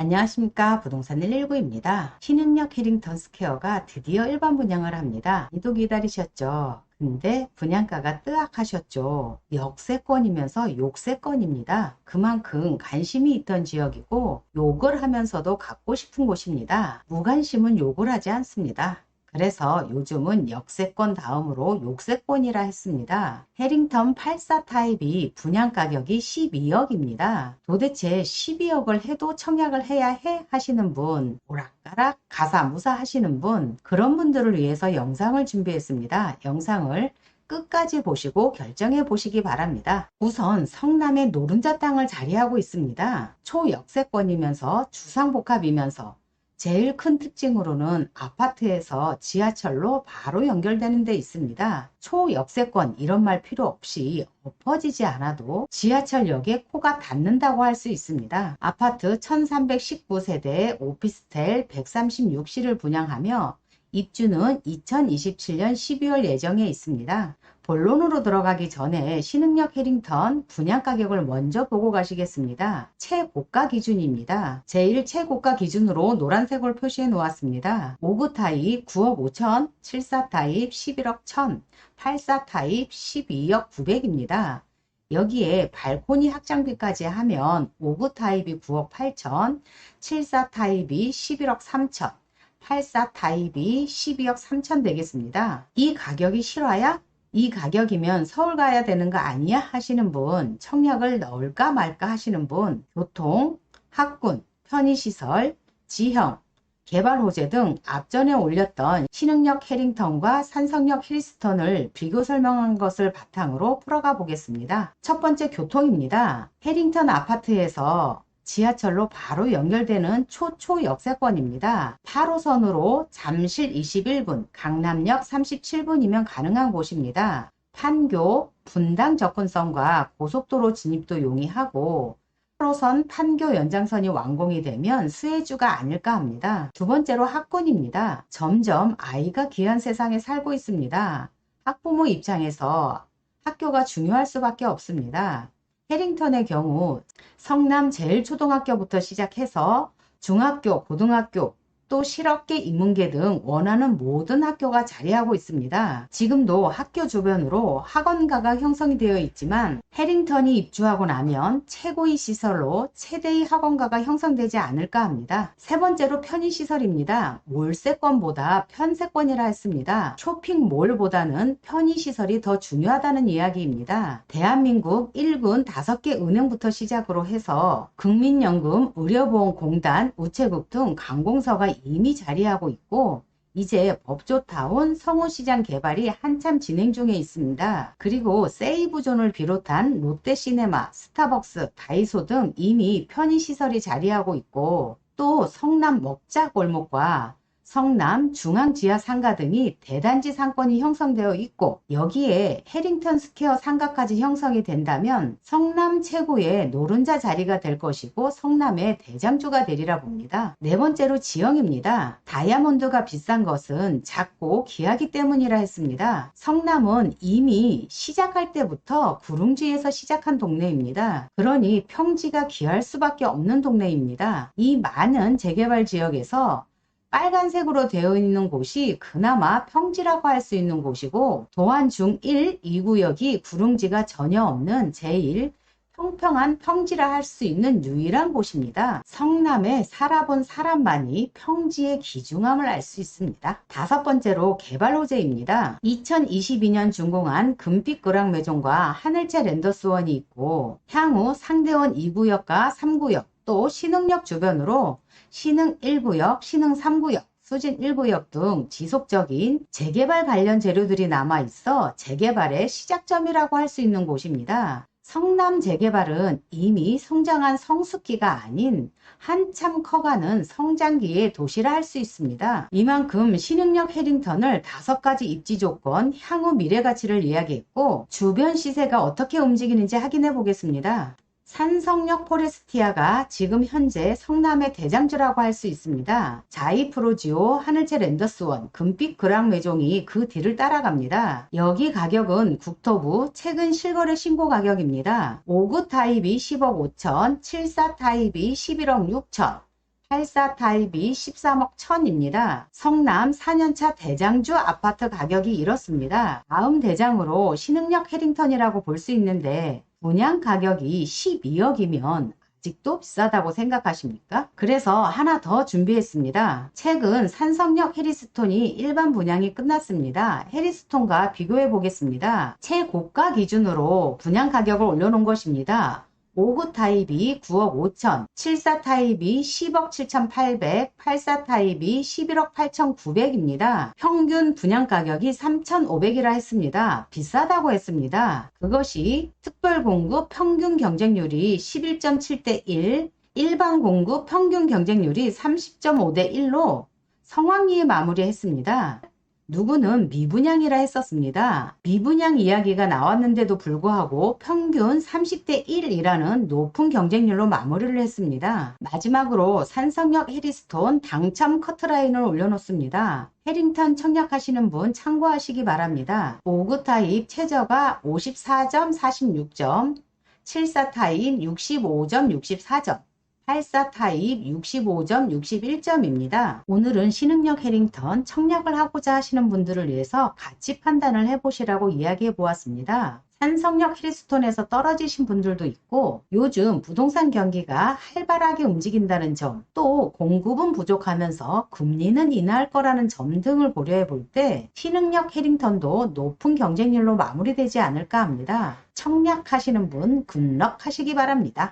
안녕하십니까. 부동산 119입니다. 신흥역 해링턴 스퀘어가 드디어 일반 분양을 합니다. 이도 기다리셨죠? 근데 분양가가 뜨악하셨죠. 역세권이면서 욕세권입니다. 그만큼 관심이 있던 지역이고 욕을 하면서도 갖고 싶은 곳입니다. 무관심은 욕을 하지 않습니다. 그래서 요즘은 역세권 다음으로 욕세권이라 했습니다. 해링턴 84 타입이 분양 가격이 12억입니다. 도대체 12억을 해도 청약을 해야 해 하시는 분, 오락가락 가사무사 하시는 분, 그런 분들을 위해서 영상을 준비했습니다. 영상을 끝까지 보시고 결정해 보시기 바랍니다. 우선 성남의 노른자 땅을 자리하고 있습니다. 초역세권이면서 주상복합이면서 제일 큰 특징으로는 아파트에서 지하철로 바로 연결되는 데 있습니다. 초역세권 이런 말 필요 없이 엎어지지 않아도 지하철역에 코가 닿는다고 할 수 있습니다. 아파트 1319세대 오피스텔 136실을 분양하며 입주는 2027년 12월 예정에 있습니다. 본론으로 들어가기 전에 신흥역 해링턴 분양 가격을 먼저 보고 가시겠습니다. 최고가 기준입니다. 제일 최고가 기준으로 노란색으로 표시해 놓았습니다. 5구 타입 9억 5천, 74 타입 11억 1천, 84 타입 12억 9백입니다. 여기에 발코니 확장비까지 하면 5구 타입이 9억 8천, 74 타입이 11억 3천, 84 타입이 12억 3천 되겠습니다. 이 가격이 실화야? 이 가격이면 서울 가야 되는 거 아니야? 하시는 분, 청약을 넣을까 말까 하시는 분, 교통, 학군, 편의시설, 지형, 개발 호재 등 앞전에 올렸던 신흥역 해링턴과 산성역 힐스턴을 비교 설명한 것을 바탕으로 풀어가 보겠습니다. 첫 번째 교통입니다. 해링턴 아파트에서 지하철로 바로 연결되는 초역세권입니다. 8호선으로 잠실 21분, 강남역 37분이면 가능한 곳입니다. 판교, 분당 접근성과 고속도로 진입도 용이하고 8호선 판교 연장선이 완공이 되면 수혜주가 아닐까 합니다. 두 번째로 학군입니다. 점점 아이가 귀한 세상에 살고 있습니다. 학부모 입장에서 학교가 중요할 수밖에 없습니다. 해링턴의 경우 성남 제일초등학교부터 시작해서 중학교, 고등학교, 또 실업계, 인문계 등 원하는 모든 학교가 자리하고 있습니다. 지금도 학교 주변으로 학원가가 형성이 되어 있지만 해링턴이 입주하고 나면 최고의 시설로 최대의 학원가가 형성되지 않을까 합니다. 세 번째로 편의시설입니다. 몰세권보다 편세권이라 했습니다. 쇼핑몰보다는 편의시설이 더 중요하다는 이야기입니다. 대한민국 1군 5개 은행부터 시작으로 해서 국민연금, 의료보험공단, 우체국 등 관공서가 이미 자리하고 있고 이제 법조타운 성우시장 개발이 한참 진행 중에 있습니다. 그리고 세이브존을 비롯한 롯데시네마, 스타벅스, 다이소 등 이미 편의시설이 자리하고 있고 또 성남 먹자골목과 성남 중앙지하 상가 등이 대단지 상권이 형성되어 있고 여기에 해링턴 스퀘어 상가까지 형성이 된다면 성남 최고의 노른자 자리가 될 것이고 성남의 대장주가 되리라 봅니다. 네 번째로 지형입니다. 다이아몬드가 비싼 것은 작고 귀하기 때문이라 했습니다. 성남은 이미 시작할 때부터 구릉지에서 시작한 동네입니다. 그러니 평지가 귀할 수밖에 없는 동네입니다. 이 많은 재개발 지역에서 빨간색으로 되어 있는 곳이 그나마 평지라고 할 수 있는 곳이고 도안 중1, 2구역이 구릉지가 전혀 없는 제일 평평한 평지라 할 수 있는 유일한 곳입니다. 성남에 살아본 사람만이 평지의 귀중함을 알 수 있습니다. 다섯 번째로 개발 호재입니다. 2022년 준공한 금빛 그랑매종과 하늘채 랜더스원이 있고 향후 상대원 2구역과 3구역 또 신흥역 주변으로 신흥 1구역, 신흥 3구역, 수진 1구역 등 지속적인 재개발 관련 재료들이 남아있어 재개발의 시작점이라고 할 수 있는 곳입니다. 성남 재개발은 이미 성장한 성숙기가 아닌 한참 커가는 성장기의 도시라 할 수 있습니다. 이만큼 신흥역 해링턴을 5가지 입지 조건, 향후 미래가치를 이야기했고 주변 시세가 어떻게 움직이는지 확인해 보겠습니다. 산성역 포레스티아가 지금 현재 성남의 대장주라고 할 수 있습니다. 자이프로지오, 하늘채 랜더스원, 금빛 그랑매종이 그 뒤를 따라갑니다. 여기 가격은 국토부 최근 실거래 신고 가격입니다. 5구 타입이 10억 5천, 74 타입이 11억 6천, 84 타입이 13억 1000입니다. 성남 4년차 대장주 아파트 가격이 이렇습니다. 다음 대장으로 신흥역 해링턴이라고 볼 수 있는데 분양 가격이 12억이면 아직도 비싸다고 생각하십니까? 그래서 하나 더 준비했습니다. 최근 산성역 해리스톤이 일반 분양이 끝났습니다. 해리스톤과 비교해 보겠습니다. 최고가 기준으로 분양 가격을 올려놓은 것입니다. 59 타입이 9억 5천, 74 타입이 10억 7,800, 84 타입이 11억 8,900입니다. 평균 분양 가격이 3,500이라 했습니다. 비싸다고 했습니다. 그것이 특별 공급 평균 경쟁률이 11.7대 1, 일반 공급 평균 경쟁률이 30.5대 1로 성황리에 마무리했습니다. 누구는 미분양이라 했었습니다. 미분양 이야기가 나왔는데도 불구하고 평균 30대 1이라는 높은 경쟁률로 마무리를 했습니다. 마지막으로 산성역 해리스톤 당첨 커트라인을 올려놓습니다. 해링턴 청약하시는 분 참고하시기 바랍니다. 59 타입 최저가 54점 46점, 74 타입 65점 64점, 84 타입 65점 61점입니다. 오늘은 신흥역 해링턴 청약을 하고자 하시는 분들을 위해서 가치 판단을 해보시라고 이야기해 보았습니다. 산성역 해리스톤에서 떨어지신 분들도 있고 요즘 부동산 경기가 활발하게 움직인다는 점, 또 공급은 부족하면서 금리는 인하할 거라는 점 등을 고려해 볼 때 신흥역 해링턴도 높은 경쟁률로 마무리되지 않을까 합니다. 청약하시는 분 굿럭 하시기 바랍니다.